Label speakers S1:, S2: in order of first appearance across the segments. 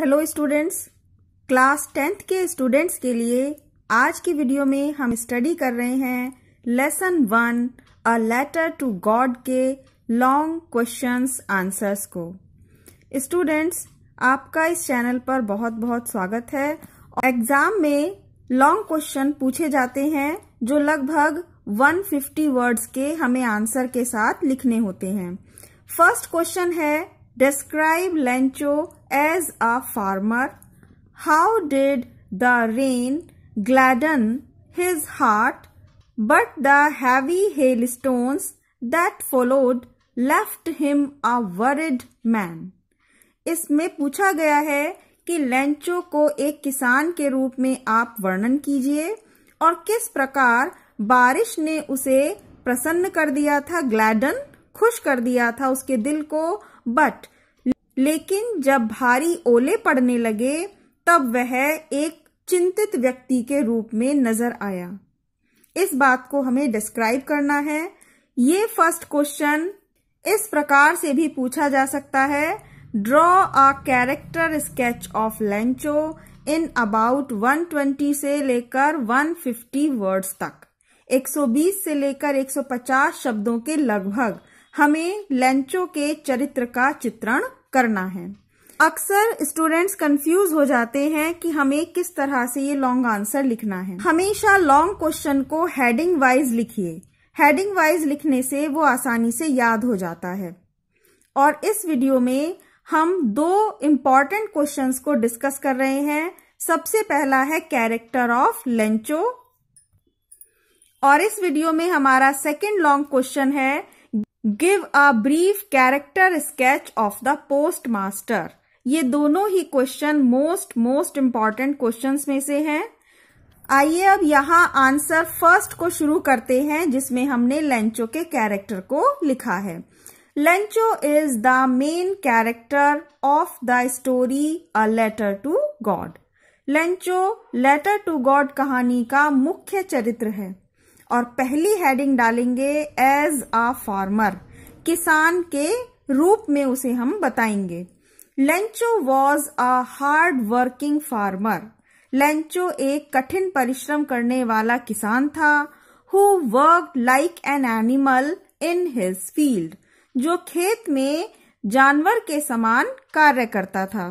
S1: Hello students, class 10th के students के लिए आज की वीडियो में हम स्टडी कर रहे हैं lesson 1 a letter to God के लॉन्ग क्वेश्चंस आंसर्स को। स्टूडेंट्स, आपका इस चैनल पर बहुत बहुत स्वागत है। एग्जाम में लॉन्ग क्वेश्चन पूछे जाते हैं जो लगभग 150 वर्ड्स के हमें आंसर के साथ लिखने होते हैं। फर्स्ट क्वेश्चन है, describe Lencho as a farmer. How did the rain gladden his heart, but the heavy hailstones that followed left him a worried man? इसमें पूछा गया है कि लेंचो को एक किसान के रूप में आप वर्णन कीजिए और किस प्रकार बारिश ने उसे प्रसन्न कर दिया था, ग्लैडन खुश कर दिया था उसके दिल को, बट लेकिन जब भारी ओले पड़ने लगे तब वह एक चिंतित व्यक्ति के रूप में नजर आया। इस बात को हमें डिस्क्राइब करना है। ये फर्स्ट क्वेश्चन इस प्रकार से भी पूछा जा सकता है, draw a character sketch of Lencho in about 120 से लेकर 150 वर्ड्स तक। 120 से लेकर 150 शब्दों के लगभग हमें लेंचो के चरित्र का चित्रण करना है। अक्सर स्टूडेंट्स कंफ्यूज हो जाते हैं कि हमें किस तरह से ये लॉन्ग आंसर लिखना है। हमेशा लॉन्ग क्वेश्चन को हेडिंग वाइज लिखिए। हेडिंग वाइज लिखने से वो आसानी से याद हो जाता है। और इस वीडियो में हम दो इम्पॉर्टेंट क्वेश्चंस को डिस्कस कर रहे हैं। सबसे पहला है कैरेक्टर ऑफ लेंचो, और इस वीडियो में हमारा सेकेंड लॉन्ग क्वेश्चन है, give a brief character sketch of the post master. ये दोनों ही क्वेश्चन मोस्ट इंपॉर्टेंट क्वेश्चंस में से हैं। आइए अब यहाँ आंसर फर्स्ट को शुरू करते हैं, जिसमें हमने लेंचो के कैरेक्टर को लिखा है। Lencho is the main character of the story a letter to God. Lencho letter to God कहानी का मुख्य चरित्र है। और पहली हेडिंग डालेंगे एज अ फार्मर, किसान के रूप में उसे हम बताएंगे। Lencho was a hard working farmer. Lencho एक कठिन परिश्रम करने वाला किसान था। Who worked like an animal in his field, जो खेत में जानवर के समान कार्य करता था।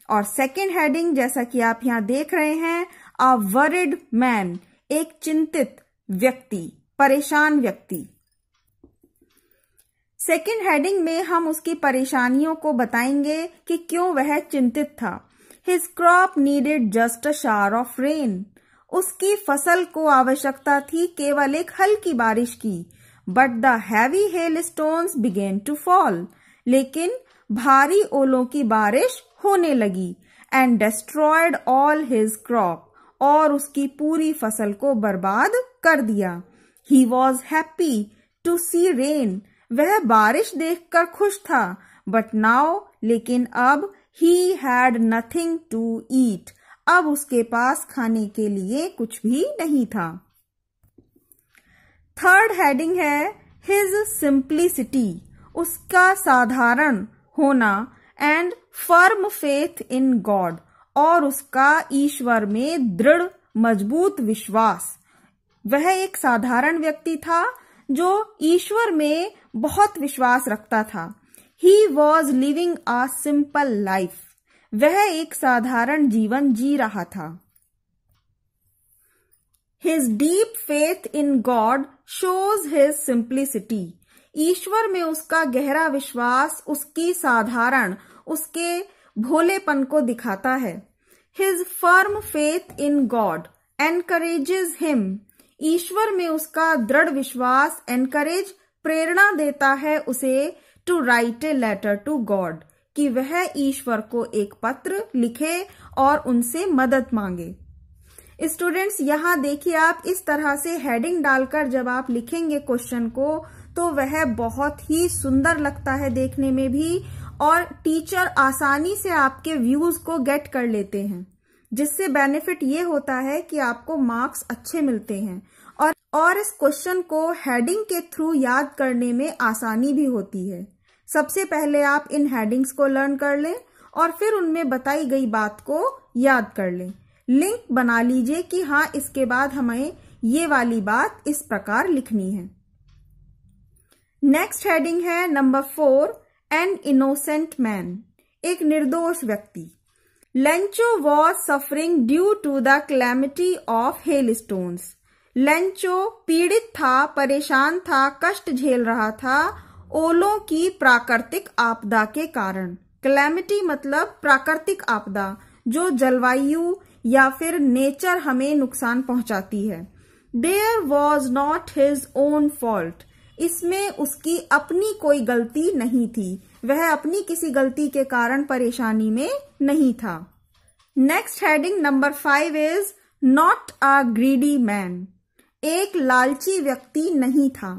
S1: और सेकेंड हेडिंग, जैसा कि आप यहाँ देख रहे हैं, अ वरिड मैन, एक चिंतित व्यक्ति, परेशान व्यक्ति। सेकेंड हेडिंग में हम उसकी परेशानियों को बताएंगे कि क्यों वह चिंतित था। His crop needed just a shower of rain. उसकी फसल को आवश्यकता थी केवल एक हल्की बारिश की। But the heavy hail stones began to fall, लेकिन भारी ओलों की बारिश होने लगी। And destroyed all his crop, और उसकी पूरी फसल को बर्बाद कर दिया। He was happy to see rain. वह बारिश देखकर खुश था। बट नाउ, लेकिन अब, he had nothing to eat. अब उसके पास खाने के लिए कुछ भी नहीं था। थर्ड हेडिंग है हिज सिंप्लिसिटी, उसका साधारण होना, and firm faith in God, और उसका ईश्वर में दृढ़ मजबूत विश्वास। वह एक साधारण व्यक्ति था जो ईश्वर में बहुत विश्वास रखता था। He was living a simple life. वह एक साधारण जीवन जी रहा था। His deep faith in God shows his simplicity. ईश्वर में उसका गहरा विश्वास उसकी साधारण, उसके भोलेपन को दिखाता है। His firm faith in God encourages him. ईश्वर में उसका दृढ़ विश्वास encourage, प्रेरणा देता है उसे to write a letter to God, कि वह ईश्वर को एक पत्र लिखे और उनसे मदद मांगे। स्टूडेंट्स, यहाँ देखिए, आप इस तरह से हेडिंग डालकर जब आप लिखेंगे क्वेश्चन को तो वह बहुत ही सुंदर लगता है देखने में भी, और टीचर आसानी से आपके व्यूज को गेट कर लेते हैं, जिससे बेनिफिट ये होता है कि आपको मार्क्स अच्छे मिलते हैं। और इस क्वेश्चन को हेडिंग के थ्रू याद करने में आसानी भी होती है। सबसे पहले आप इन हेडिंग्स को लर्न कर लें और फिर उनमें बताई गई बात को याद कर लें। लिंक बना लीजिए कि हाँ, इसके बाद हमें ये वाली बात इस प्रकार लिखनी है। नेक्स्ट हेडिंग है नंबर 4, एन इनोसेंट मैन, एक निर्दोष व्यक्ति। Lencho was suffering due to the calamity of hailstones. Lencho पीड़ित था, परेशान था, कष्ट झेल रहा था ओलों की प्राकृतिक आपदा के कारण। कैलेमिटी मतलब प्राकृतिक आपदा, जो जलवायु या फिर नेचर हमें नुकसान पहुंचाती है। There was not his own fault, इसमें उसकी अपनी कोई गलती नहीं थी, वह अपनी किसी गलती के कारण परेशानी में नहीं था। Next heading number 5 is not a greedy man, एक लालची व्यक्ति नहीं था।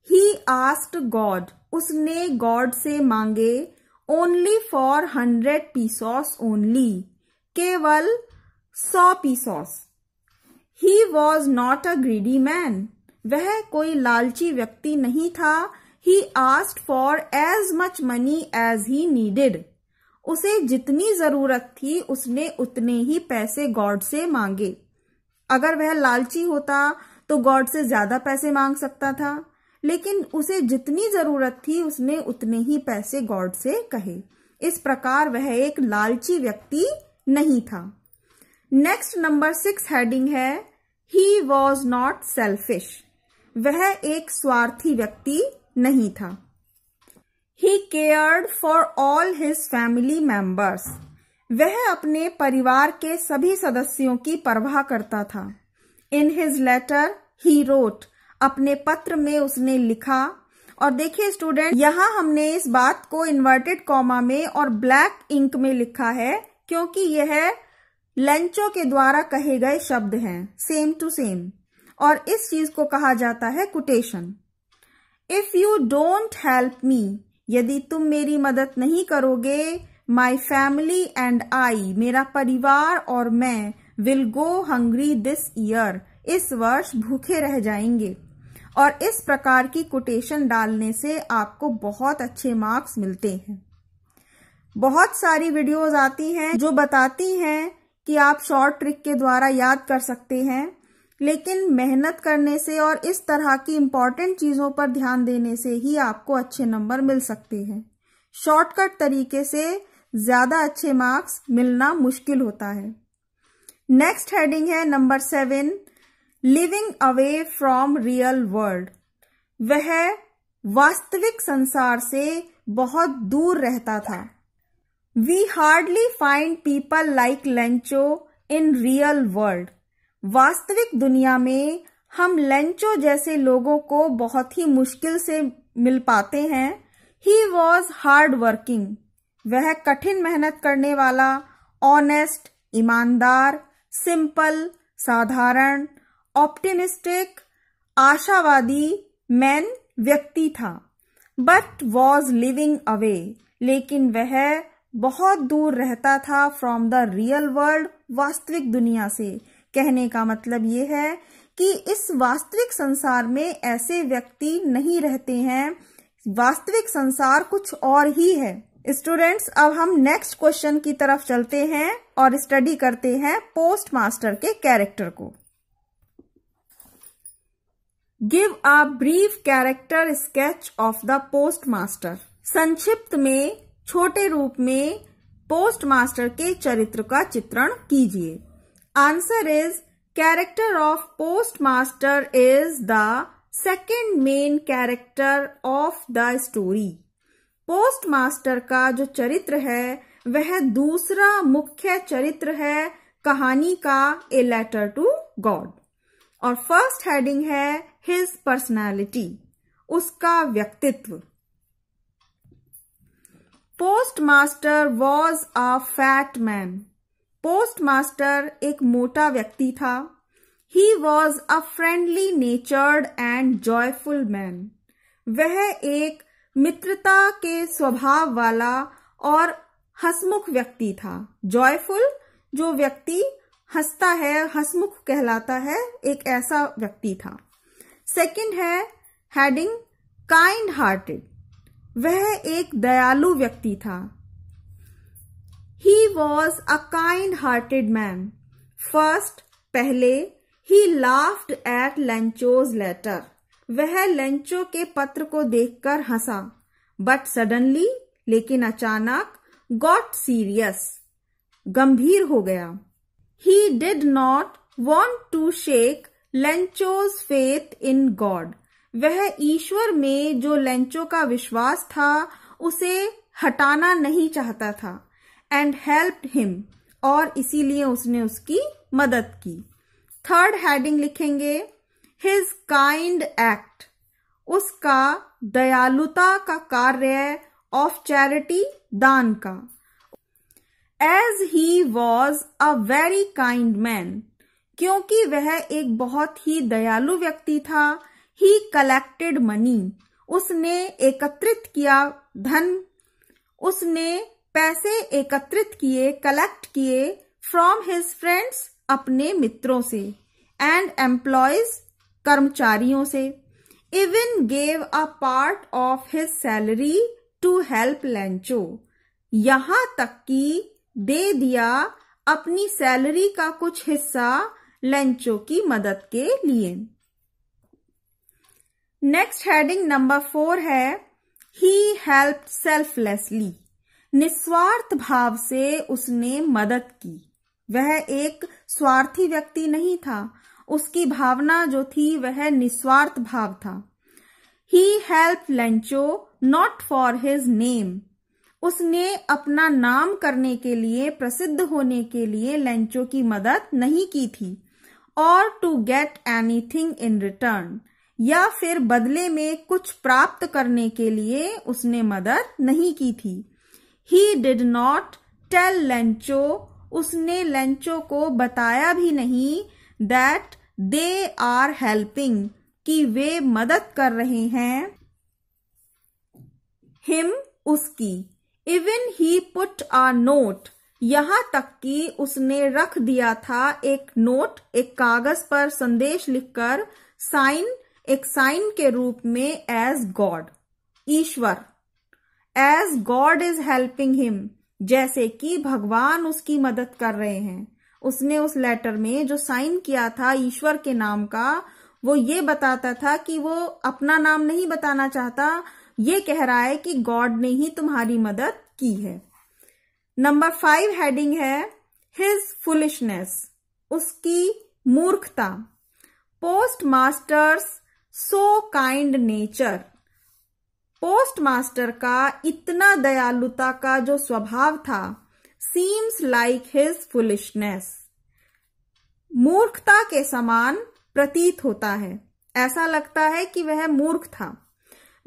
S1: ही आस्क्ड गॉड, उसने गॉड से मांगे ओनली फॉर 100 पीसोस ओनली, केवल 100 pesos. He was not a greedy man, वह कोई लालची व्यक्ति नहीं था। He asked for as much money as he needed, उसे जितनी जरूरत थी उसने उतने ही पैसे गॉड से मांगे। अगर वह लालची होता तो गॉड से ज्यादा पैसे मांग सकता था, लेकिन उसे जितनी जरूरत थी उसने उतने ही पैसे गॉड से कहे। इस प्रकार वह एक लालची व्यक्ति नहीं था। नेक्स्ट नंबर 6 हेडिंग है ही वॉज नॉट सेल्फिश, वह एक स्वार्थी व्यक्ति नहीं था। He cared for all his family members, वह अपने परिवार के सभी सदस्यों की परवाह करता था। In his letter he wrote, अपने पत्र में उसने लिखा। और देखिए स्टूडेंट, यहां हमने इस बात को इन्वर्टेड कॉमा में और ब्लैक इंक में लिखा है, क्योंकि यह लेंचो के द्वारा कहे गए शब्द हैं, सेम टू सेम, और इस चीज को कहा जाता है quotation. If you don't help me, यदि तुम मेरी मदद नहीं करोगे, माई फैमिली एंड आई, मेरा परिवार और मैं, will go hungry this year, इस वर्ष भूखे रह जाएंगे। और इस प्रकार की कोटेशन डालने से आपको बहुत अच्छे मार्क्स मिलते हैं। बहुत सारी वीडियोस आती हैं जो बताती हैं कि आप शॉर्ट ट्रिक के द्वारा याद कर सकते हैं, लेकिन मेहनत करने से और इस तरह की इंपॉर्टेंट चीजों पर ध्यान देने से ही आपको अच्छे नंबर मिल सकते हैं। शॉर्टकट तरीके से ज्यादा अच्छे मार्क्स मिलना मुश्किल होता है। नेक्स्ट हेडिंग है number 7, living away from real world, वह वास्तविक संसार से बहुत दूर रहता था। We hardly find people like Lencho in real world, वास्तविक दुनिया में हम लेंचो जैसे लोगों को बहुत ही मुश्किल से मिल पाते हैं। ही वॉज हार्ड वर्किंग, वह कठिन मेहनत करने वाला, ऑनेस्ट, ईमानदार, सिंपल, साधारण, ऑप्टिमिस्टिक, आशावादी मैन व्यक्ति था। बट वॉज लिविंग अवे, लेकिन वह बहुत दूर रहता था फ्रॉम द रियल वर्ल्ड, वास्तविक दुनिया से। कहने का मतलब ये है कि इस वास्तविक संसार में ऐसे व्यक्ति नहीं रहते हैं, वास्तविक संसार कुछ और ही है। स्टूडेंट्स, अब हम नेक्स्ट क्वेश्चन की तरफ चलते हैं और स्टडी करते हैं पोस्ट मास्टर के कैरेक्टर को। Give a brief character sketch of the post master, संक्षिप्त में छोटे रूप में पोस्ट मास्टर के चरित्र का चित्रण कीजिए। Answer is character of post master is the second main character of the story. Post master का जो चरित्र है वह दूसरा मुख्य चरित्र है कहानी का, ए लेटर टू गॉड। और फर्स्ट हेडिंग है हिज पर्सनैलिटी, उसका व्यक्तित्व। Post master was a fat man, post master एक मोटा व्यक्ति था। He was a friendly नेचर्ड and joyful man, वह एक मित्रता के स्वभाव वाला और हंसमुख व्यक्ति था। जॉयफुल, जो व्यक्ति हंसता है, हंसमुख कहलाता है, एक ऐसा व्यक्ति था। सेकंड है हेडिंग काइंड हार्टेड, वह एक दयालु व्यक्ति था। He was a kind-hearted man. First, पहले, he laughed at Lencho's letter. वह लेंचो के पत्र को देखकर हंसा. But suddenly, लेकिन अचानक, got serious. गंभीर हो गया. He did not want to shake Lencho's faith in God. वह ईश्वर में जो लेंचो का विश्वास था उसे हटाना नहीं चाहता था. And helped him. और इसीलिए उसने उसकी मदद की. थर्ड हेडिंग लिखेंगे His kind act. उसका दयालुता का कार्य of charity, दान का. As he was a very kind man. क्योंकि वह एक बहुत ही दयालु व्यक्ति था. He collected money. उसने एकत्रित किया धन. उसने पैसे एकत्रित किए, कलेक्ट किए from his friends, अपने मित्रों से, and employees, कर्मचारियों से. Even gave a part of his salary to help Lencho. यहां तक कि दे दिया अपनी सैलरी का कुछ हिस्सा लेंचो की मदद के लिए. नेक्स्ट हेडिंग नंबर 4 है He helped selflessly. निस्वार्थ भाव से उसने मदद की. वह एक स्वार्थी व्यक्ति नहीं था. उसकी भावना जो थी वह निस्वार्थ भाव था. He helped Lencho not for his name. उसने अपना नाम करने के लिए, प्रसिद्ध होने के लिए लेंचो की मदद नहीं की थी. और to get anything in return. या फिर बदले में कुछ प्राप्त करने के लिए उसने मदद नहीं की थी. He did not tell Lencho. उसने लेंचो को बताया भी नहीं that they are helping. कि वे मदद कर रहे हैं him, उसकी. Even he put a note. यहां तक कि उसने रख दिया था एक नोट, एक कागज पर संदेश लिखकर, साइन, एक साइन के रूप में as God, Ishwar. As God is helping him. जैसे कि भगवान उसकी मदद कर रहे हैं. उसने उस लेटर में जो साइन किया था ईश्वर के नाम का, वो ये बताता था कि वो अपना नाम नहीं बताना चाहता. ये कह रहा है कि गॉड ने ही तुम्हारी मदद की है. नंबर 5 हेडिंग है His foolishness. उसकी मूर्खता. Post masters so kind nature. Post master का इतना दयालुता का जो स्वभाव था, सीम्स लाइक हिज फुलिशनेस. मूर्खता के समान प्रतीत होता है. ऐसा लगता है कि वह मूर्ख था.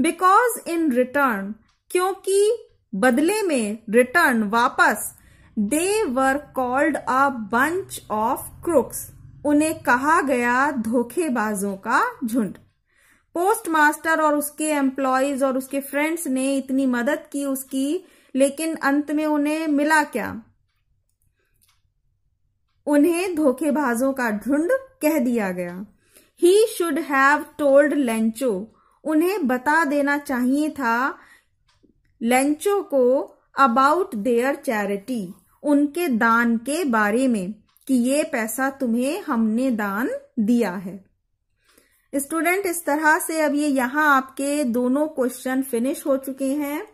S1: Because in return. क्योंकि बदले में, रिटर्न, वापस, they were called a bunch of crooks. उन्हें कहा गया धोखेबाजों का झुंड. पोस्ट मास्टर और उसके एम्प्लॉयज और उसके फ्रेंड्स ने इतनी मदद की उसकी, लेकिन अंत में उन्हें मिला क्या? उन्हें धोखेबाजों का झुंड कह दिया गया. He should have told Lencho. उन्हें बता देना चाहिए था लेंचो को about their charity. उनके दान के बारे में, कि ये पैसा तुम्हें हमने दान दिया है. स्टूडेंट, इस तरह से अब ये यहाँ आपके दोनों क्वेश्चन फिनिश हो चुके हैं.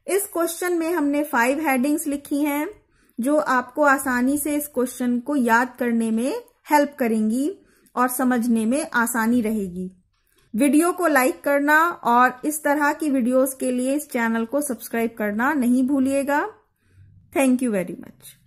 S1: इस क्वेश्चन में हमने 5 हेडिंग्स लिखी हैं जो आपको आसानी से इस क्वेश्चन को याद करने में हेल्प करेंगी और समझने में आसानी रहेगी. वीडियो को लाइक करना और इस तरह की वीडियोस के लिए इस चैनल को सब्सक्राइब करना नहीं भूलिएगा. Thank you very much.